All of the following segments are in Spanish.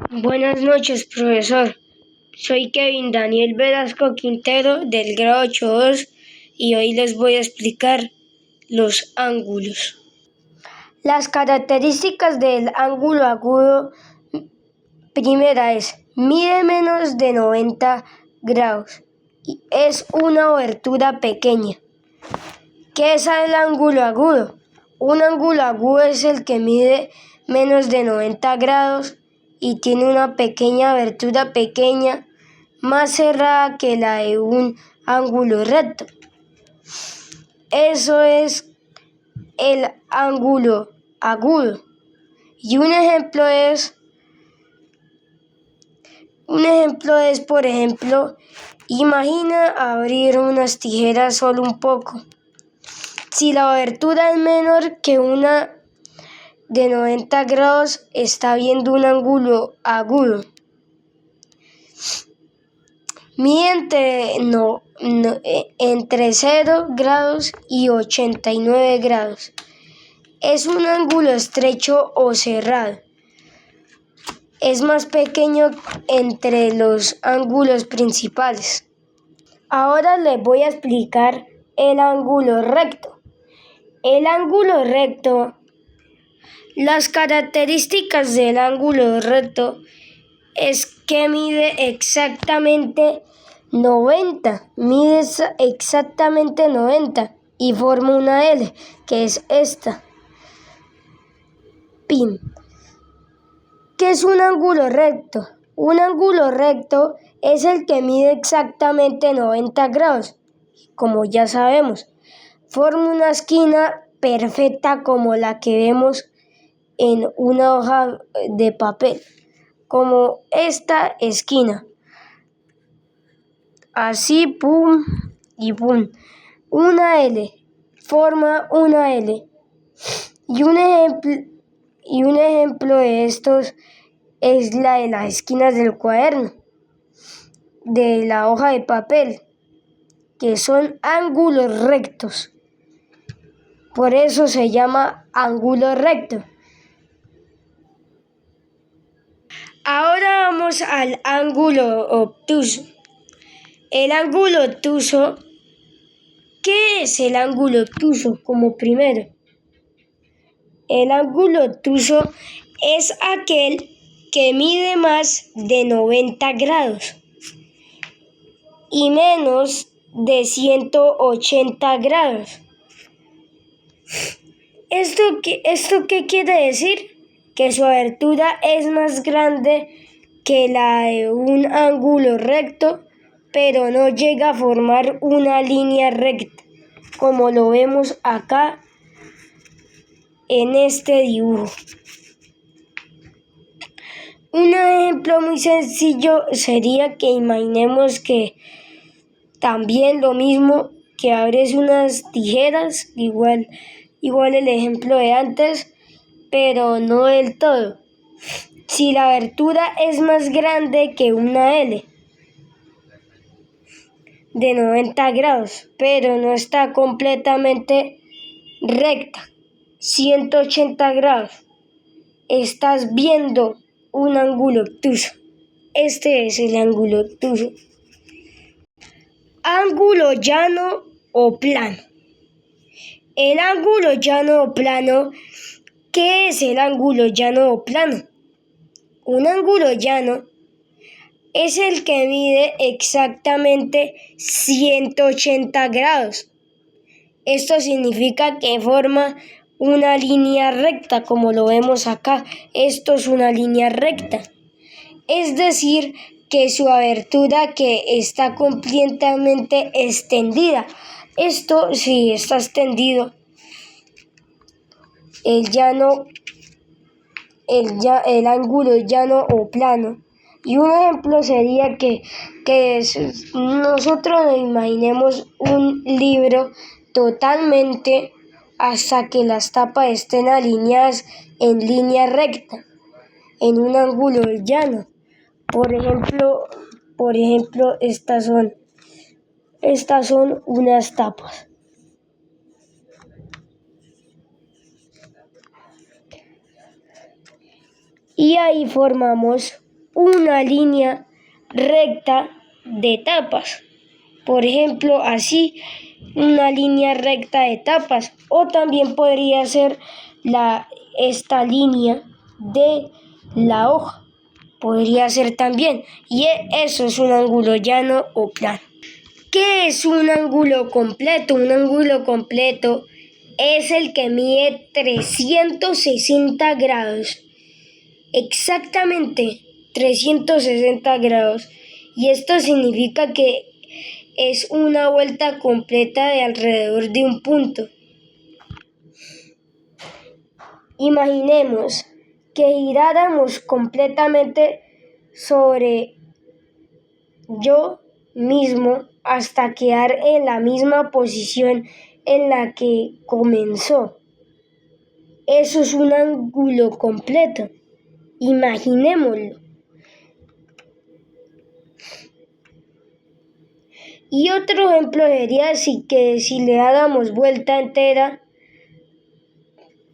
Buenas noches, profesor. Soy Kevin Daniel Velasco Quintero del grado 8.2 y hoy les voy a explicar los ángulos. Las características del ángulo agudo. Primera es, mide menos de 90 grados y es una abertura pequeña. ¿Qué es el ángulo agudo? Un ángulo agudo es el que mide menos de 90 grados y tiene una pequeña abertura pequeña, más cerrada que la de un ángulo recto. Eso es el ángulo agudo. Y un ejemplo es, por ejemplo, imagina abrir unas tijeras solo un poco. Si la abertura es menor que una de 90 grados, está viendo un ángulo agudo. Mide entre 0 grados y 89 grados. Es un ángulo estrecho o cerrado. Es más pequeño entre los ángulos principales. Ahora les voy a explicar el ángulo recto. El ángulo recto. Las características del ángulo recto es que mide exactamente 90 y forma una L, que es esta. Pin. ¿Qué es un ángulo recto? Un ángulo recto es el que mide exactamente 90 grados, como ya sabemos. Forma una esquina perfecta como la que vemos en una hoja de papel, como esta esquina. Así, pum y pum. Una L, forma una L. Y un ejemplo de estos es la de las esquinas del cuaderno, de la hoja de papel, que son ángulos rectos. Por eso se llama ángulo recto. Ahora vamos al ángulo obtuso. El ángulo obtuso. ¿Qué es el ángulo obtuso? Como primero, el ángulo obtuso es aquel que mide más de 90 grados y menos de 180 grados. ¿Esto qué quiere decir? Que su abertura es más grande que la de un ángulo recto, pero no llega a formar una línea recta, como lo vemos acá en este dibujo. Un ejemplo muy sencillo sería que imaginemos que también lo mismo, que abres unas tijeras, igual el ejemplo de antes, pero no del todo. Si la abertura es más grande que una L de 90 grados, pero no está completamente recta, 180 grados, estás viendo un ángulo obtuso. Este es el ángulo obtuso. Ángulo llano o plano. El ángulo llano o plano. ¿Qué es el ángulo llano o plano? Un ángulo llano es el que mide exactamente 180 grados. Esto significa que forma una línea recta, como lo vemos acá. Esto es una línea recta. Es decir, que su abertura que está completamente extendida. Esto sí está extendido. El ángulo llano o plano. Y un ejemplo sería que nosotros nos imaginemos un libro totalmente hasta que las tapas estén alineadas en línea recta, en un ángulo llano. Por ejemplo, estas son unas tapas. Y ahí formamos una línea recta de etapas. Por ejemplo, así, una línea recta de etapas. O también podría ser esta línea de la hoja. Podría ser también. Y eso es un ángulo llano o plano. ¿Qué es un ángulo completo? Un ángulo completo es el que mide 360 grados. Exactamente 360 grados. Y esto significa que es una vuelta completa de alrededor de un punto. Imaginemos que giráramos completamente sobre yo mismo hasta quedar en la misma posición en la que comenzó. Eso es un ángulo completo. Imaginémoslo. Y otro ejemplo sería si le dáramos vuelta entera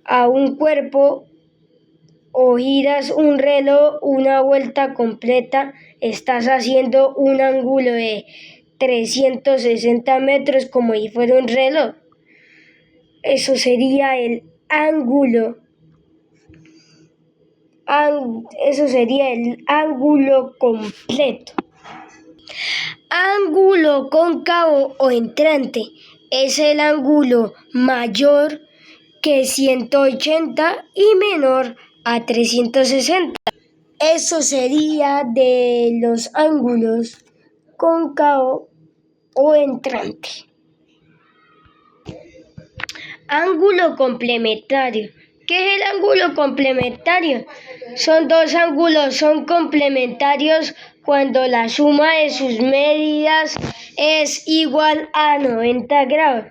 a un cuerpo o giras un reloj una vuelta completa, estás haciendo un ángulo de 360 metros como si fuera un reloj. Eso sería el ángulo. Eso sería el ángulo completo. Ángulo cóncavo o entrante es el ángulo mayor que 180 y menor a 360. Eso sería de los ángulos cóncavo o entrante. Ángulo complementario. ¿Qué es el ángulo complementario? Son dos ángulos, son complementarios cuando la suma de sus medidas es igual a 90 grados.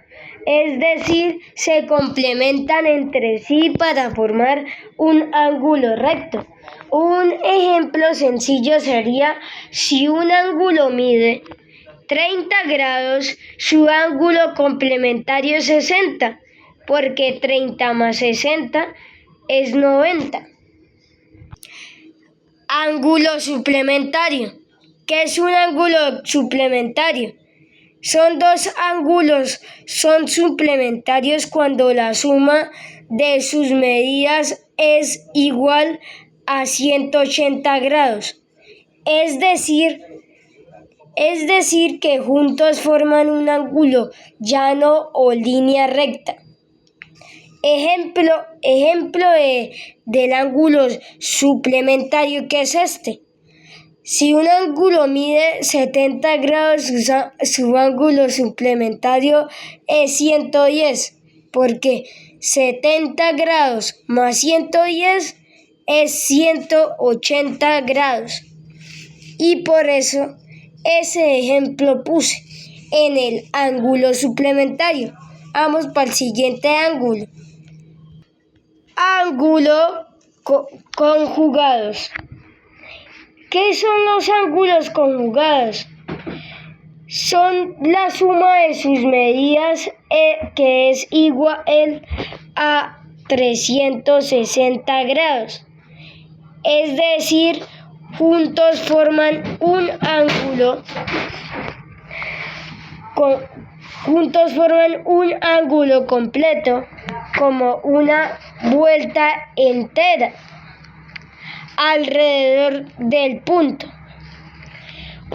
Es decir, se complementan entre sí para formar un ángulo recto. Un ejemplo sencillo sería si un ángulo mide 30 grados, su ángulo complementario es 60, porque 30 más 60 es 90. Ángulo suplementario. ¿Qué es un ángulo suplementario? Son dos ángulos, son suplementarios cuando la suma de sus medidas es igual a 180 grados. Es decir que juntos forman un ángulo llano o línea recta. Ejemplo del ángulo suplementario, que es este. Si un ángulo mide 70 grados, su ángulo suplementario es 110, porque 70 grados más 110 es 180 grados. Y por eso ese ejemplo puse en el ángulo suplementario. Vamos para el siguiente ángulo. Ángulo conjugados. ¿Qué son los ángulos conjugados? Son la suma de sus medidas que es igual a 360 grados. Es decir, juntos forman un ángulo completo, como una vuelta entera alrededor del punto.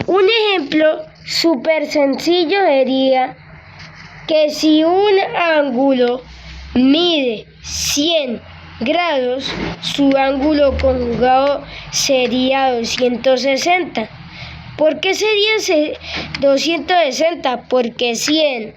Un ejemplo súper sencillo sería que si un ángulo mide 100 grados, su ángulo conjugado sería 260. ¿Por qué sería 260? Porque 100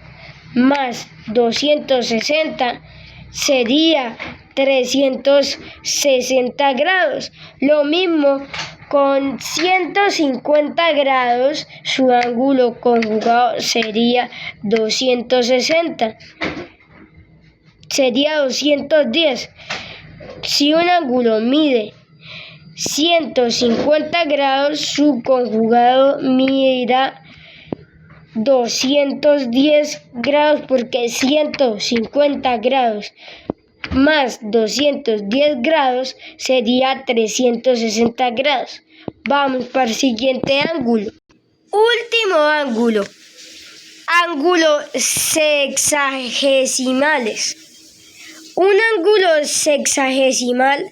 más 260 sería 360 grados. Lo mismo con 150 grados, su ángulo conjugado sería 260. Sería 210. Si un ángulo mide 150 grados, su conjugado medirá 210 grados, porque 150 grados más 210 grados sería 360 grados. Vamos para el siguiente ángulo. Último ángulo. Ángulos sexagesimales. Un ángulo sexagesimal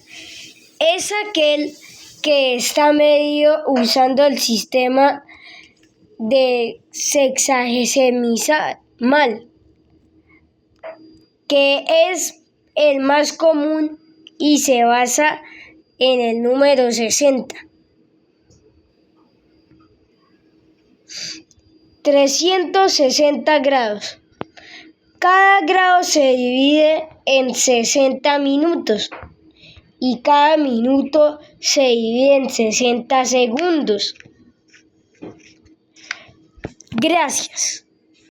es aquel que está medido usando el sistema de sexagesimal, que es el más común y se basa en el número 60. 360 grados. Cada grado se divide en 60 minutos y cada minuto se divide en 60 segundos. Gracias.